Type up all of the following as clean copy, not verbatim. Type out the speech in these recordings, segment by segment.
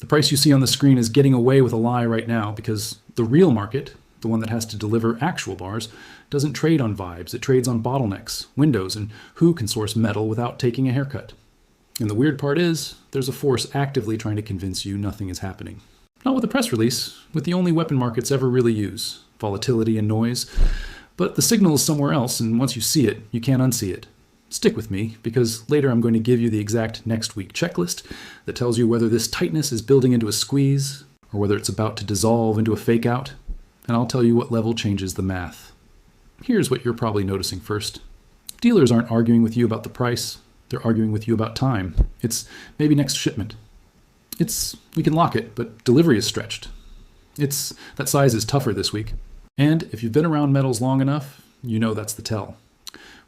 The price you see on the screen is getting away with a lie right now because the real market, the one that has to deliver actual bars, doesn't trade on vibes. It trades on bottlenecks, windows, and who can source metal without taking a haircut. And the weird part is, there's a force actively trying to convince you nothing is happening. Not with a press release, with the only weapon markets ever really use, volatility and noise. But the signal is somewhere else, and once you see it, you can't unsee it. Stick with me, because later I'm going to give you the exact next week checklist that tells you whether this tightness is building into a squeeze, or whether it's about to dissolve into a fake out, and I'll tell you what level changes the math. Here's what you're probably noticing first. Dealers aren't arguing with you about the price, they're arguing with you about time. It's maybe next shipment. We can lock it, but delivery is stretched. That size is tougher this week. And if you've been around metals long enough, you know that's the tell.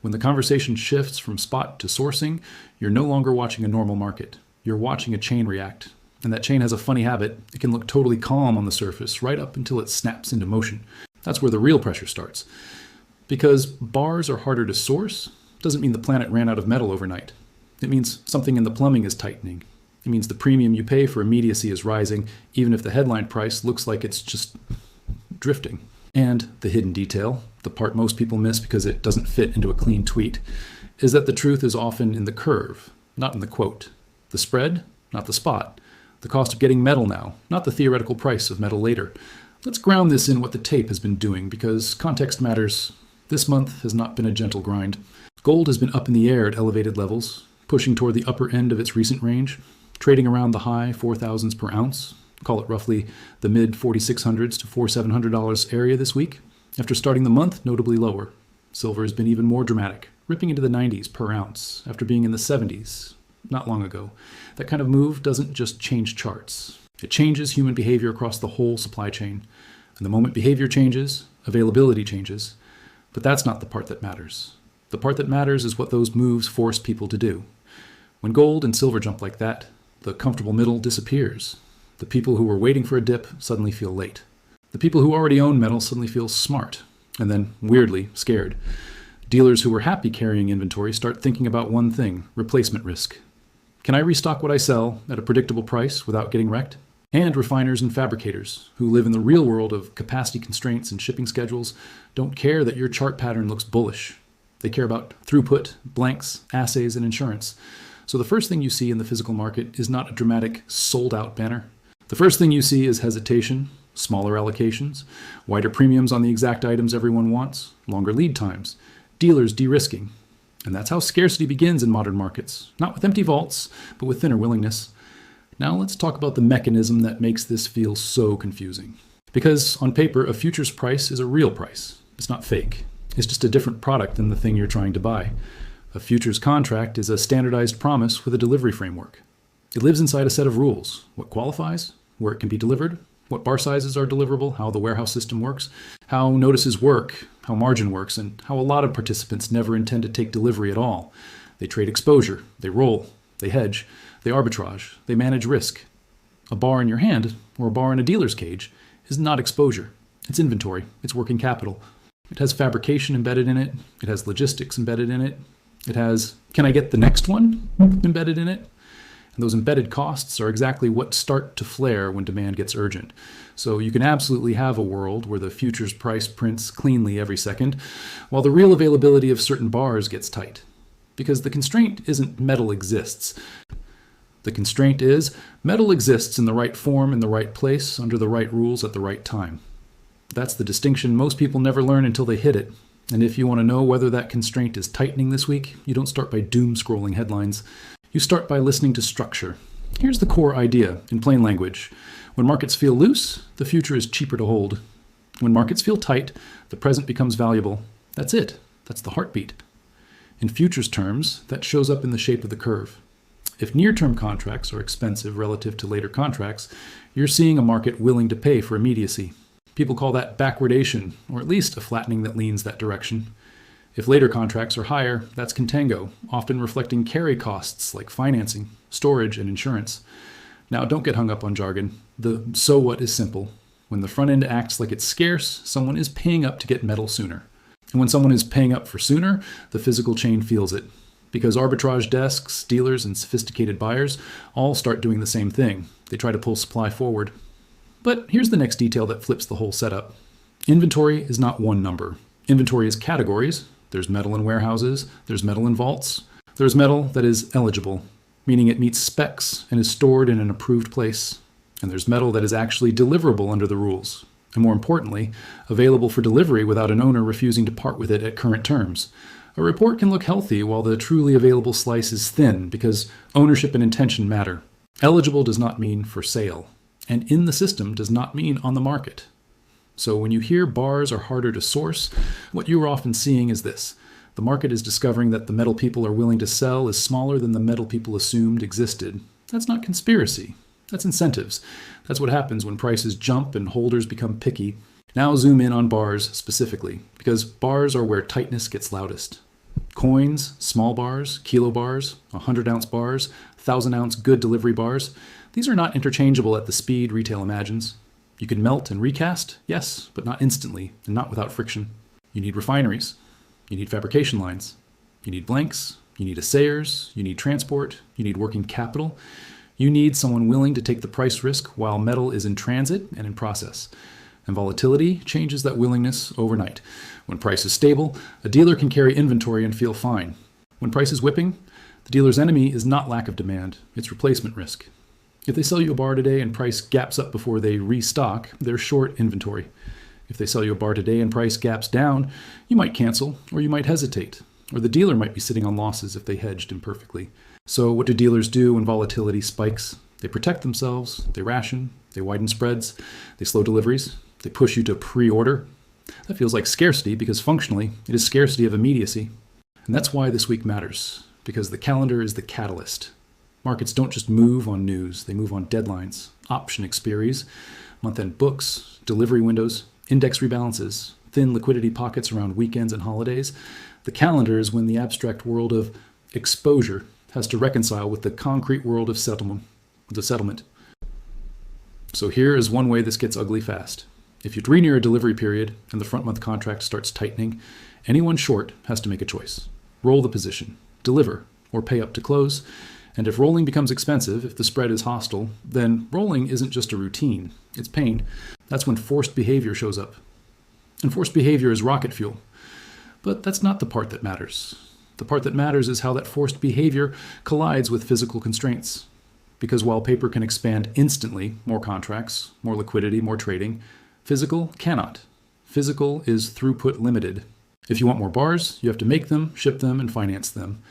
When the conversation shifts from spot to sourcing, you're no longer watching a normal market. You're watching a chain react. And that chain has a funny habit. It can look totally calm on the surface, right up until it snaps into motion. That's where the real pressure starts. Because bars are harder to source doesn't mean the planet ran out of metal overnight. It means something in the plumbing is tightening. It means the premium you pay for immediacy is rising, even if the headline price looks like it's just drifting. And the hidden detail, the part most people miss because it doesn't fit into a clean tweet, is that the truth is often in the curve, not in the quote. The spread, not the spot. The cost of getting metal now, not the theoretical price of metal later. Let's ground this in what the tape has been doing, because context matters. This month has not been a gentle grind. Gold has been up in the air at elevated levels, pushing toward the upper end of its recent range, trading around the high 4,000s per ounce, call it roughly the mid $4,600s to $4,700 area this week, after starting the month notably lower. Silver has been even more dramatic, ripping into the 90s per ounce after being in the 70s not long ago. That kind of move doesn't just change charts. It changes human behavior across the whole supply chain. And the moment behavior changes, availability changes. But that's not the part that matters. The part that matters is what those moves force people to do. When gold and silver jump like that, the comfortable middle disappears. The people who were waiting for a dip suddenly feel late. The people who already own metal suddenly feel smart, and then, weirdly, scared. Dealers who were happy carrying inventory start thinking about one thing: replacement risk. Can I restock what I sell at a predictable price without getting wrecked? And refiners and fabricators, who live in the real world of capacity constraints and shipping schedules, don't care that your chart pattern looks bullish. They care about throughput, blanks, assays, and insurance. So the first thing you see in the physical market is not a dramatic sold-out banner. The first thing you see is hesitation, smaller allocations, wider premiums on the exact items everyone wants, longer lead times, dealers de-risking. And that's how scarcity begins in modern markets, not with empty vaults, but with thinner willingness. Now let's talk about the mechanism that makes this feel so confusing. Because on paper, a futures price is a real price. It's not fake. It's just a different product than the thing you're trying to buy. A futures contract is a standardized promise with a delivery framework. It lives inside a set of rules: what qualifies, where it can be delivered, what bar sizes are deliverable, how the warehouse system works, how notices work, how margin works, and how a lot of participants never intend to take delivery at all. They trade exposure, they roll, they hedge, they arbitrage, they manage risk. A bar in your hand, or a bar in a dealer's cage, is not exposure. It's inventory, it's working capital. It has fabrication embedded in it, it has logistics embedded in it, it has, can I get the next one embedded in it? And those embedded costs are exactly what start to flare when demand gets urgent. So you can absolutely have a world where the futures price prints cleanly every second, while the real availability of certain bars gets tight. Because the constraint isn't metal exists. The constraint is metal exists in the right form, in the right place, under the right rules at the right time. That's the distinction most people never learn until they hit it. And if you want to know whether that constraint is tightening this week, you don't start by doom-scrolling headlines. You start by listening to structure. Here's the core idea, in plain language. When markets feel loose, the future is cheaper to hold. When markets feel tight, the present becomes valuable. That's it. That's the heartbeat. In futures terms, that shows up in the shape of the curve. If near-term contracts are expensive relative to later contracts, you're seeing a market willing to pay for immediacy. People call that backwardation, or at least a flattening that leans that direction. If later contracts are higher, that's contango, often reflecting carry costs like financing, storage, and insurance. Now, don't get hung up on jargon. The so what is simple. When the front end acts like it's scarce, someone is paying up to get metal sooner. And when someone is paying up for sooner, the physical chain feels it. Because arbitrage desks, dealers, and sophisticated buyers all start doing the same thing. They try to pull supply forward. But here's the next detail that flips the whole setup. Inventory is not one number. Inventory is categories. There's metal in warehouses. There's metal in vaults. There's metal that is eligible, meaning it meets specs and is stored in an approved place. And there's metal that is actually deliverable under the rules. And more importantly, available for delivery without an owner refusing to part with it at current terms. A report can look healthy while the truly available slice is thin because ownership and intention matter. Eligible does not mean for sale, and in the system does not mean on the market. So when you hear bars are harder to source, what you are often seeing is this. The market is discovering that the metal people are willing to sell is smaller than the metal people assumed existed. That's not conspiracy. That's incentives. That's what happens when prices jump and holders become picky. Now zoom in on bars specifically, because bars are where tightness gets loudest. Coins, small bars, kilo bars, 100-ounce bars, 1,000-ounce good delivery bars, these are not interchangeable at the speed retail imagines. You can melt and recast, yes, but not instantly and not without friction. You need refineries. You need fabrication lines. You need blanks. You need assayers. You need transport. You need working capital. You need someone willing to take the price risk while metal is in transit and in process. And volatility changes that willingness overnight. When price is stable, a dealer can carry inventory and feel fine. When price is whipping, the dealer's enemy is not lack of demand, it's replacement risk. If they sell you a bar today and price gaps up before they restock, they're short inventory. If they sell you a bar today and price gaps down, you might cancel or you might hesitate. Or the dealer might be sitting on losses if they hedged imperfectly. So what do dealers do when volatility spikes? They protect themselves, they ration, they widen spreads, they slow deliveries, they push you to pre-order. That feels like scarcity because functionally it is scarcity of immediacy. And that's why this week matters, because the calendar is the catalyst. Markets don't just move on news, they move on deadlines, option expiries, month-end books, delivery windows, index rebalances, thin liquidity pockets around weekends and holidays. The calendar is when the abstract world of exposure has to reconcile with the concrete world of settlement. So here is one way this gets ugly fast. If you draw near a delivery period and the front month contract starts tightening, anyone short has to make a choice. Roll the position, deliver, or pay up to close. And if rolling becomes expensive, if the spread is hostile, then rolling isn't just a routine, it's pain. That's when forced behavior shows up. And forced behavior is rocket fuel. But that's not the part that matters. The part that matters is how that forced behavior collides with physical constraints. Because while paper can expand instantly, more contracts, more liquidity, more trading, physical cannot. Physical is throughput limited. If you want more bars, you have to make them, ship them, and finance them.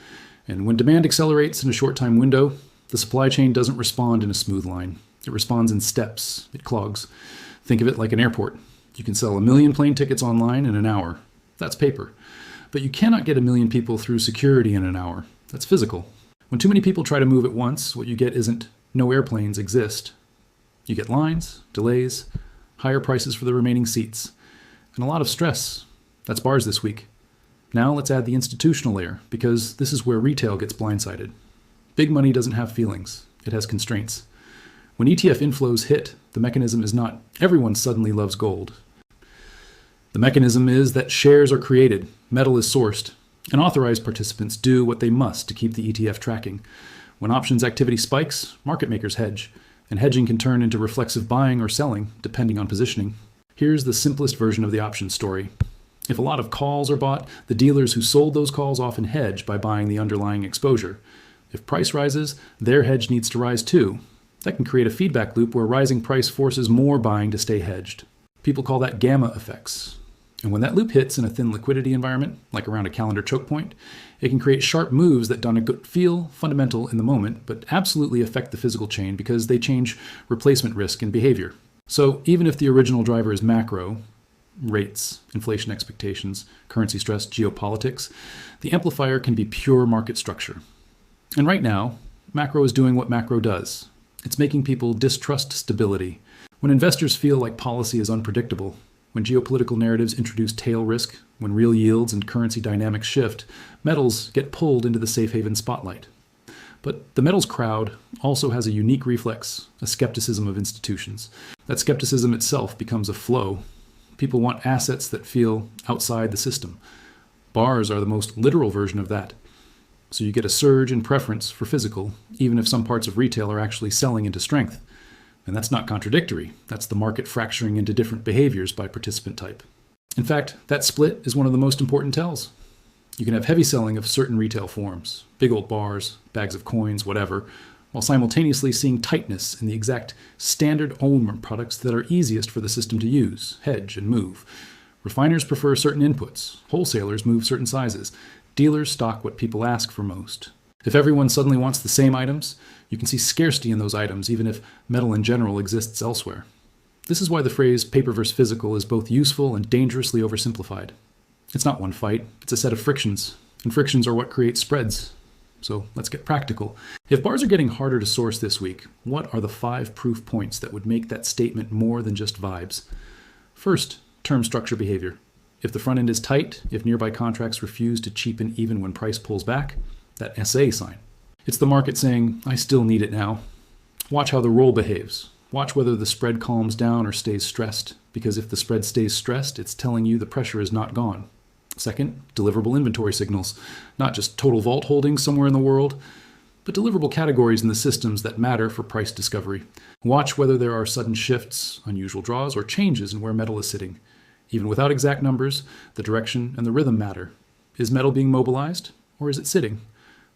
And when demand accelerates in a short time window, the supply chain doesn't respond in a smooth line. It responds in steps. It clogs. Think of it like an airport. You can sell 1 million plane tickets online in an hour. That's paper. But you cannot get 1 million people through security in an hour. That's physical. When too many people try to move at once, what you get isn't no airplanes exist. You get lines, delays, higher prices for the remaining seats, and a lot of stress. That's bars this week. Now let's add the institutional layer, because this is where retail gets blindsided. Big money doesn't have feelings. It has constraints. When ETF inflows hit, the mechanism is not everyone suddenly loves gold. The mechanism is that shares are created, metal is sourced, and authorized participants do what they must to keep the ETF tracking. When options activity spikes, market makers hedge, and hedging can turn into reflexive buying or selling, depending on positioning. Here's the simplest version of the option story. If a lot of calls are bought, the dealers who sold those calls often hedge by buying the underlying exposure. If price rises, their hedge needs to rise too. That can create a feedback loop where rising price forces more buying to stay hedged. People call that gamma effects. And when that loop hits in a thin liquidity environment, like around a calendar choke point, it can create sharp moves that don't feel fundamental in the moment, but absolutely affect the physical chain because they change replacement risk and behavior. So even if the original driver is macro, rates, inflation expectations, currency stress, geopolitics, the amplifier can be pure market structure. And right now, macro is doing what macro does. It's making people distrust stability. When investors feel like policy is unpredictable, when geopolitical narratives introduce tail risk, when real yields and currency dynamics shift, metals get pulled into the safe haven spotlight. But the metals crowd also has a unique reflex, a skepticism of institutions. That skepticism itself becomes a flow. People want assets that feel outside the system. Bars are the most literal version of that. So you get a surge in preference for physical, even if some parts of retail are actually selling into strength. And that's not contradictory. That's the market fracturing into different behaviors by participant type. In fact, that split is one of the most important tells. You can have heavy selling of certain retail forms, big old bars, bags of coins, whatever, while simultaneously seeing tightness in the exact standard element products that are easiest for the system to use, hedge, and move. Refiners prefer certain inputs. Wholesalers move certain sizes. Dealers stock what people ask for most. If everyone suddenly wants the same items, you can see scarcity in those items, even if metal in general exists elsewhere. This is why the phrase paper versus physical is both useful and dangerously oversimplified. It's not one fight, it's a set of frictions, and frictions are what create spreads. So let's get practical. If bars are getting harder to source this week, what are the 5 proof points that would make that statement more than just vibes? First, term structure behavior. If the front end is tight, if nearby contracts refuse to cheapen even when price pulls back, that SA sign. It's the market saying, I still need it now. Watch how the roll behaves. Watch whether the spread calms down or stays stressed, because if the spread stays stressed, it's telling you the pressure is not gone. Second, deliverable inventory signals. Not just total vault holdings somewhere in the world, but deliverable categories in the systems that matter for price discovery. Watch whether there are sudden shifts, unusual draws, or changes in where metal is sitting. Even without exact numbers, the direction and the rhythm matter. Is metal being mobilized, or is it sitting?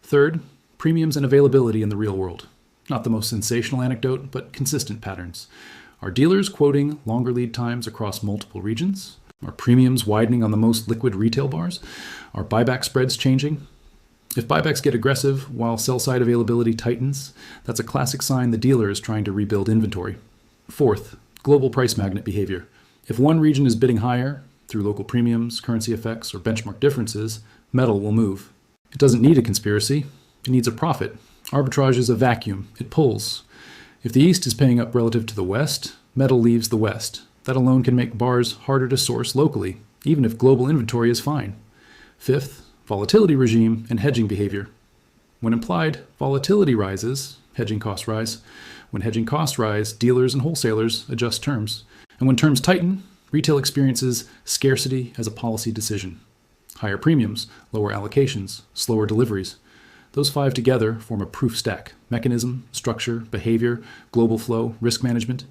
Third, premiums and availability in the real world. Not the most sensational anecdote, but consistent patterns. Are dealers quoting longer lead times across multiple regions? Are premiums widening on the most liquid retail bars? Are buyback spreads changing? If buybacks get aggressive while sell-side availability tightens, that's a classic sign the dealer is trying to rebuild inventory. Fourth, global price magnet behavior. If one region is bidding higher, through local premiums, currency effects, or benchmark differences, metal will move. It doesn't need a conspiracy. It needs a profit. Arbitrage is a vacuum. It pulls. If the East is paying up relative to the West, metal leaves the West. That alone can make bars harder to source locally, even if global inventory is fine. Fifth, volatility regime and hedging behavior. When implied volatility rises, hedging costs rise. When hedging costs rise, dealers and wholesalers adjust terms. And when terms tighten, retail experiences scarcity as a policy decision. Higher premiums, lower allocations, slower deliveries. Those 5 together form a proof stack: mechanism, structure, behavior, global flow, risk management.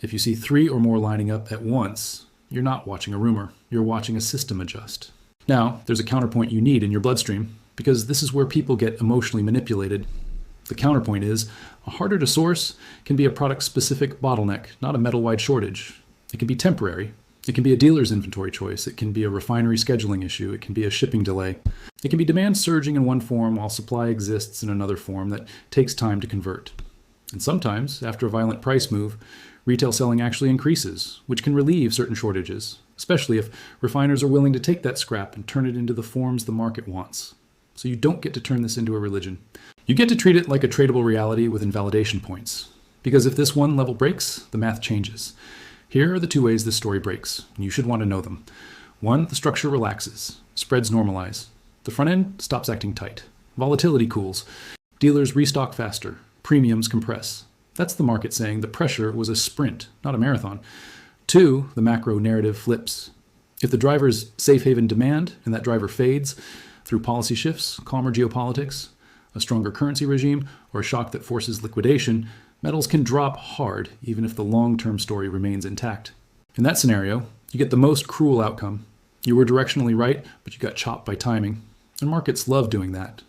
If you see 3 or more lining up at once, you're not watching a rumor, you're watching a system adjust. Now, there's a counterpoint you need in your bloodstream, because this is where people get emotionally manipulated. The counterpoint is, a harder to source can be a product-specific bottleneck, not a metal-wide shortage. It can be temporary. It can be a dealer's inventory choice. It can be a refinery scheduling issue. It can be a shipping delay. It can be demand surging in one form while supply exists in another form that takes time to convert. And sometimes, after a violent price move, retail selling actually increases, which can relieve certain shortages, especially if refiners are willing to take that scrap and turn it into the forms the market wants. So you don't get to turn this into a religion. You get to treat it like a tradable reality with invalidation points. Because if this one level breaks, the math changes. Here are the 2 ways this story breaks, and you should want to know them. 1, the structure relaxes. Spreads normalize. The front end stops acting tight. Volatility cools. Dealers restock faster. Premiums compress. That's the market saying the pressure was a sprint, not a marathon. 2, the macro narrative flips. If the driver's safe haven demand, and that driver fades through policy shifts, calmer geopolitics, a stronger currency regime, or a shock that forces liquidation, metals can drop hard even if the long-term story remains intact. In that scenario, you get the most cruel outcome. You were directionally right, but you got chopped by timing. And markets love doing that.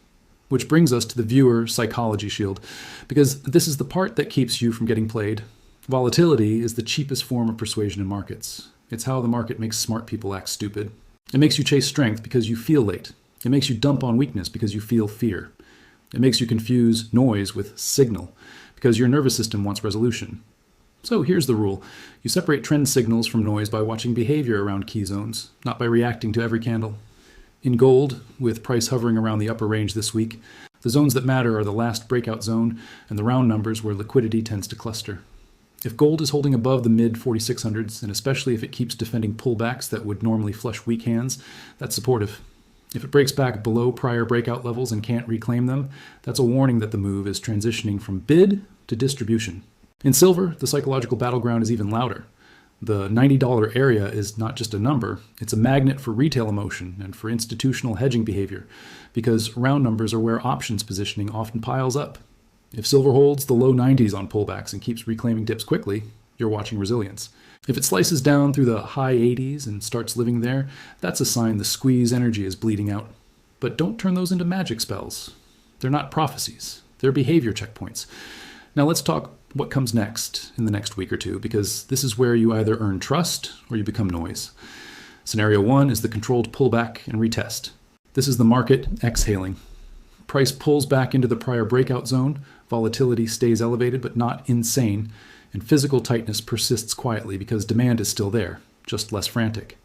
Which brings us to the viewer psychology shield, because this is the part that keeps you from getting played. Volatility is the cheapest form of persuasion in markets. It's how the market makes smart people act stupid. It makes you chase strength because you feel late. It makes you dump on weakness because you feel fear. It makes you confuse noise with signal, because your nervous system wants resolution. So here's the rule. You separate trend signals from noise by watching behavior around key zones, not by reacting to every candle. In gold, with price hovering around the upper range this week, the zones that matter are the last breakout zone and the round numbers where liquidity tends to cluster. If gold is holding above the mid 4600s, and especially if it keeps defending pullbacks that would normally flush weak hands, that's supportive. If it breaks back below prior breakout levels and can't reclaim them, that's a warning that the move is transitioning from bid to distribution. In silver, the psychological battleground is even louder. The $90 area is not just a number, it's a magnet for retail emotion and for institutional hedging behavior, because round numbers are where options positioning often piles up. If silver holds the low 90s on pullbacks and keeps reclaiming dips quickly, you're watching resilience. If it slices down through the high 80s and starts living there, that's a sign the squeeze energy is bleeding out. But don't turn those into magic spells. They're not prophecies. They're behavior checkpoints. Now let's talk what comes next in the next week or two, because this is where you either earn trust or you become noise. Scenario 1 is the controlled pullback and retest. This is the market exhaling. Price pulls back into the prior breakout zone, volatility stays elevated but not insane, and physical tightness persists quietly because demand is still there, just less frantic.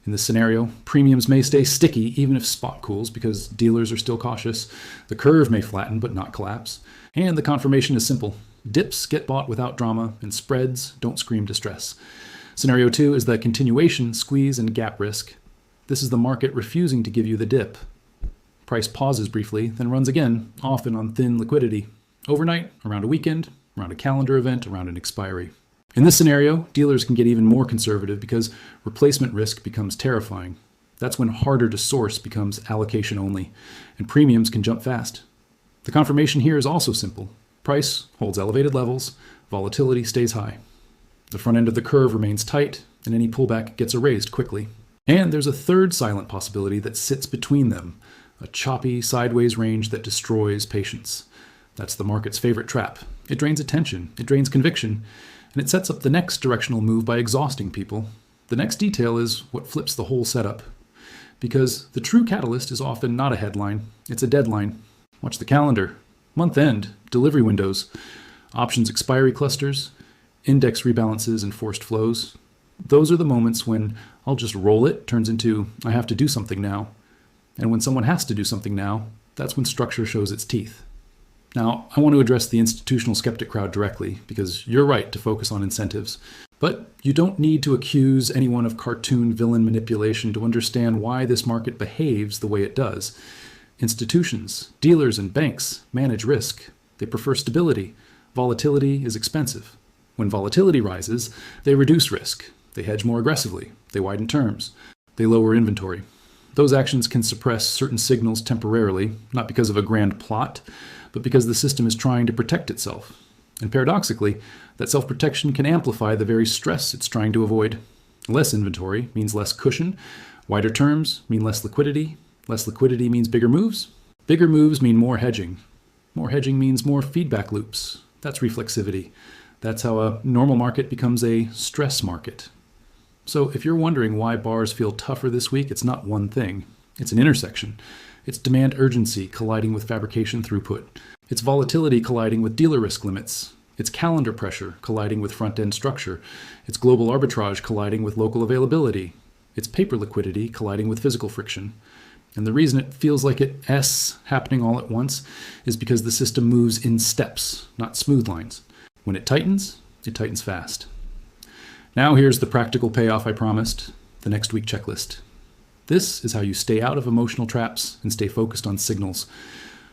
In this scenario, premiums may stay sticky even if spot cools because dealers are still cautious. The curve may flatten but not collapse. And the confirmation is simple. Dips get bought without drama, and spreads don't scream distress. Scenario 2 is the continuation, squeeze, and gap risk. This is the market refusing to give you the dip. Price pauses briefly, then runs again, often on thin liquidity. Overnight, around a weekend, around a calendar event, around an expiry. In this scenario, dealers can get even more conservative because replacement risk becomes terrifying. That's when harder to source becomes allocation only, and premiums can jump fast. The confirmation here is also simple. Price holds elevated levels, volatility stays high. The front end of the curve remains tight, and any pullback gets erased quickly. And there's a third silent possibility that sits between them, a choppy, sideways range that destroys patience. That's the market's favorite trap. It drains attention, it drains conviction, and it sets up the next directional move by exhausting people. The next detail is what flips the whole setup. Because the true catalyst is often not a headline, it's a deadline. Watch the calendar. Month end, delivery windows, options expiry clusters, index rebalances, and forced flows. Those are the moments when I'll just roll it turns into I have to do something now. And when someone has to do something now, that's when structure shows its teeth. Now, I want to address the institutional skeptic crowd directly, because you're right to focus on incentives. But you don't need to accuse anyone of cartoon villain manipulation to understand why this market behaves the way it does. Institutions, dealers, and banks manage risk. They prefer stability. Volatility is expensive. When volatility rises, they reduce risk. They hedge more aggressively. They widen terms. They lower inventory. Those actions can suppress certain signals temporarily, not because of a grand plot, but because the system is trying to protect itself. And paradoxically, that self-protection can amplify the very stress it's trying to avoid. Less inventory means less cushion. Wider terms mean less liquidity. Less liquidity means bigger moves. Bigger moves mean more hedging. More hedging means more feedback loops. That's reflexivity. That's how a normal market becomes a stress market. So if you're wondering why bars feel tougher this week, it's not one thing. It's an intersection. It's demand urgency colliding with fabrication throughput. It's volatility colliding with dealer risk limits. It's calendar pressure colliding with front-end structure. It's global arbitrage colliding with local availability. It's paper liquidity colliding with physical friction. And the reason it feels like it's happening all at once is because the system moves in steps, not smooth lines. When it tightens fast. Now here's the practical payoff I promised, the next week checklist. This is how you stay out of emotional traps and stay focused on signals.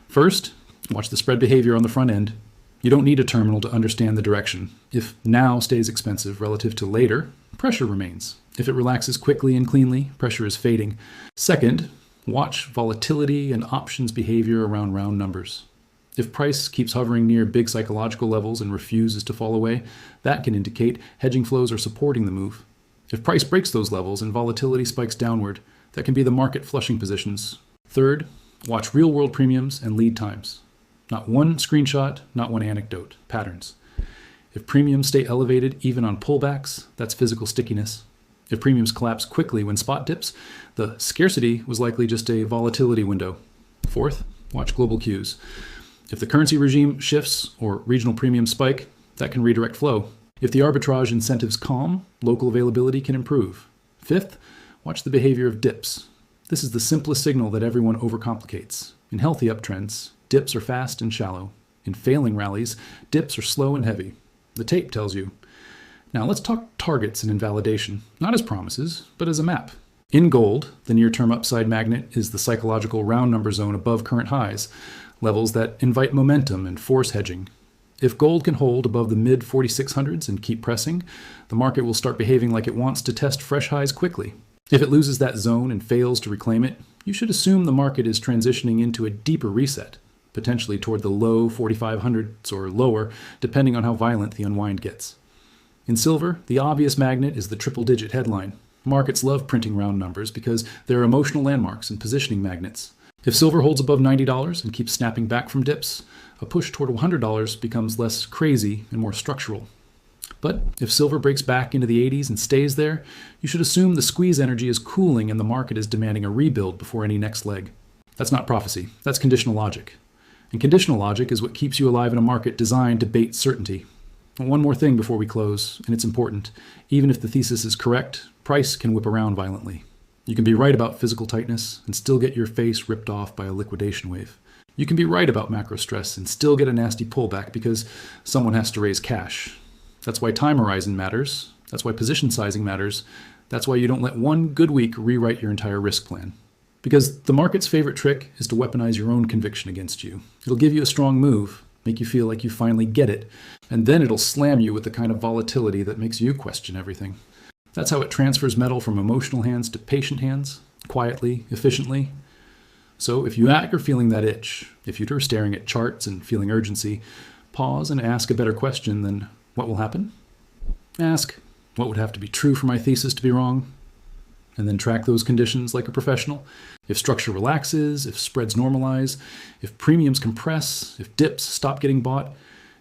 First, watch the spread behavior on the front end. You don't need a terminal to understand the direction. If now stays expensive relative to later, pressure remains. If it relaxes quickly and cleanly, pressure is fading. Second, watch volatility and options behavior around round numbers. If price keeps hovering near big psychological levels and refuses to fall away, that can indicate hedging flows are supporting the move. If price breaks those levels and volatility spikes downward, that can be the market flushing positions. Third, watch real-world premiums and lead times. Not one screenshot, not one anecdote, patterns. If premiums stay elevated even on pullbacks, that's physical stickiness. If premiums collapse quickly when spot dips, the scarcity was likely just a volatility window. Fourth, watch global cues. If the currency regime shifts or regional premiums spike, that can redirect flow. If the arbitrage incentives calm, local availability can improve. Fifth, watch the behavior of dips. This is the simplest signal that everyone overcomplicates. In healthy uptrends, dips are fast and shallow. In failing rallies, dips are slow and heavy. The tape tells you. Now let's talk targets and invalidation, not as promises, but as a map. In gold, the near-term upside magnet is the psychological round number zone above current highs, levels that invite momentum and force hedging. If gold can hold above the mid-4600s and keep pressing, the market will start behaving like it wants to test fresh highs quickly. If it loses that zone and fails to reclaim it, you should assume the market is transitioning into a deeper reset, potentially toward the low 4,500s or lower, depending on how violent the unwind gets. In silver, the obvious magnet is the triple-digit headline. Markets love printing round numbers because they're emotional landmarks and positioning magnets. If silver holds above $90 and keeps snapping back from dips, a push toward $100 becomes less crazy and more structural. But if silver breaks back into the 80s and stays there, you should assume the squeeze energy is cooling and the market is demanding a rebuild before any next leg. That's not prophecy, that's conditional logic. And conditional logic is what keeps you alive in a market designed to bait certainty. And one more thing before we close, and it's important. Even if the thesis is correct, price can whip around violently. You can be right about physical tightness and still get your face ripped off by a liquidation wave. You can be right about macro stress and still get a nasty pullback because someone has to raise cash. That's why time horizon matters. That's why position sizing matters. That's why you don't let one good week rewrite your entire risk plan. Because the market's favorite trick is to weaponize your own conviction against you. It'll give you a strong move, make you feel like you finally get it, and then it'll slam you with the kind of volatility that makes you question everything. That's how it transfers metal from emotional hands to patient hands, quietly, efficiently. So if you're feeling that itch, if you're staring at charts and feeling urgency, pause and ask a better question than what will happen? Ask, what would have to be true for my thesis to be wrong? And then track those conditions like a professional. If structure relaxes, if spreads normalize, if premiums compress, if dips stop getting bought,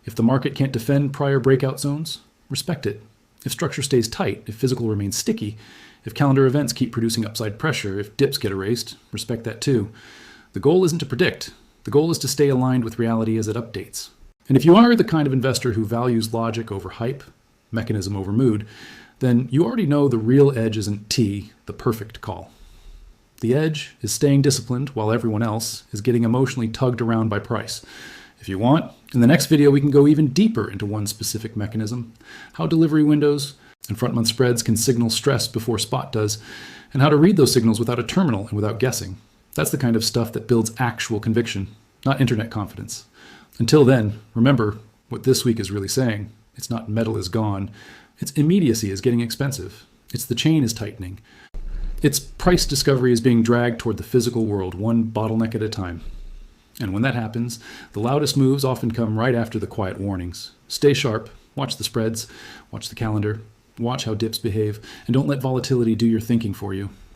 if the market can't defend prior breakout zones, respect it. If structure stays tight, if physical remains sticky, if calendar events keep producing upside pressure, if dips get erased, respect that too. The goal isn't to predict. The goal is to stay aligned with reality as it updates. And if you are the kind of investor who values logic over hype, mechanism over mood, then you already know the real edge isn't T, the perfect call. The edge is staying disciplined while everyone else is getting emotionally tugged around by price. If you want, in the next video we can go even deeper into one specific mechanism, how delivery windows and front-month spreads can signal stress before spot does, and how to read those signals without a terminal and without guessing. That's the kind of stuff that builds actual conviction, not internet confidence. Until then, remember what this week is really saying. It's not metal is gone. Its immediacy is getting expensive. It's the chain is tightening. Its price discovery is being dragged toward the physical world, one bottleneck at a time. And when that happens, the loudest moves often come right after the quiet warnings. Stay sharp, watch the spreads, watch the calendar, watch how dips behave, and don't let volatility do your thinking for you.